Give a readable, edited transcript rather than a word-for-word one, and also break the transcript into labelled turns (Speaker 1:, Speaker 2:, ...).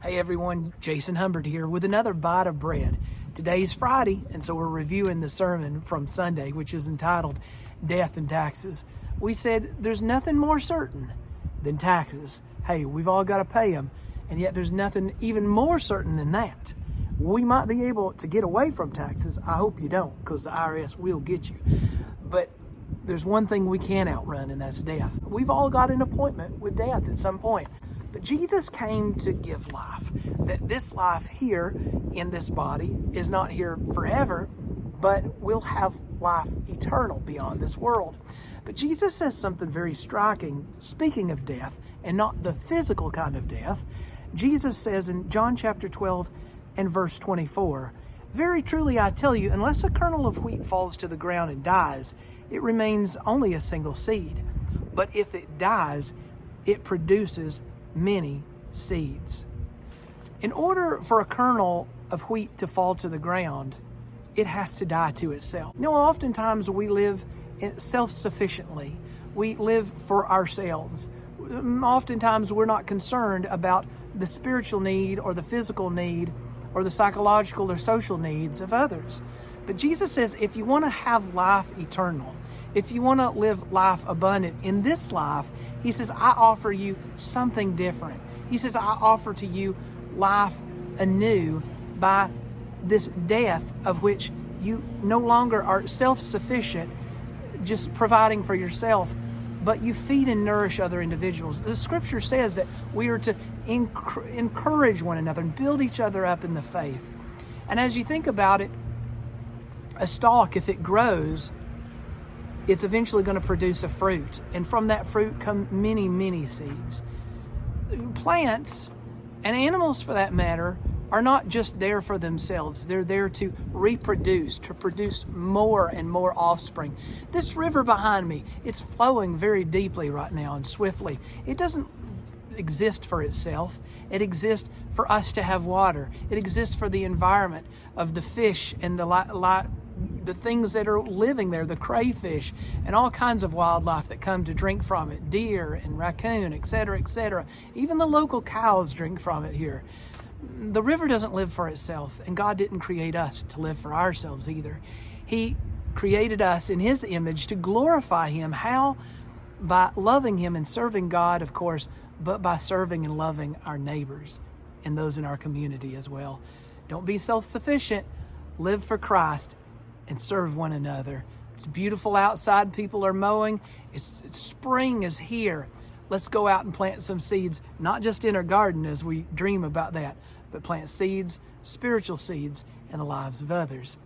Speaker 1: Hey everyone, Jason Humbert here with another bite of bread. Today's Friday, and so we're reviewing the sermon from Sunday, which is entitled Death and Taxes. We said there's nothing more certain than taxes. Hey, we've all got to pay them, and yet there's nothing even more certain than that. We might be able to get away from taxes. I hope you don't, because the IRS will get you. But there's one thing we can't outrun, and that's death. We've all got an appointment with death at some point. But Jesus came to give life. That this life here in this body is not here forever, but we'll have life eternal beyond this world. But Jesus says something very striking, speaking of death, and not the physical kind of death. Jesus says in John chapter 12 and verse 24, "Very truly I tell you, unless a kernel of wheat falls to the ground and dies, it remains only a single seed. But if it dies, it produces many seeds." In order for a kernel of wheat to fall to the ground, it has to die to itself. You know, oftentimes we live self-sufficiently. We live for ourselves. Oftentimes we're not concerned about the spiritual need or the physical need or the psychological or social needs of others. But Jesus says if you want to have life eternal, if you want to live life abundant in this life, he says, I offer you something different. He says, I offer to you life anew by this death of which you no longer are self-sufficient, just providing for yourself, but you feed and nourish other individuals. The scripture says that we are to encourage one another and build each other up in the faith. And as you think about it, a stalk, if it grows, it's eventually going to produce a fruit. And from that fruit come many, many seeds. Plants and animals, for that matter, are not just there for themselves. They're there to reproduce, to produce more and more offspring. This river behind me, it's flowing very deeply right now and swiftly. It doesn't exist for itself. It exists for us to have water. It exists for the environment of the fish and the things that are living there, the crayfish and all kinds of wildlife that come to drink from it, deer and raccoon, etc., etc. Even the local cows drink from it here. The river doesn't live for itself, and God didn't create us to live for ourselves either. He created us in His image to glorify Him. How? By loving Him and serving God, of course, but by serving and loving our neighbors and those in our community as well. Don't be self-sufficient. Live for Christ and serve one another. It's beautiful outside. People are mowing. Spring is here. Let's go out and plant some seeds, not just in our garden as we dream about that, but plant seeds, spiritual seeds, in the lives of others.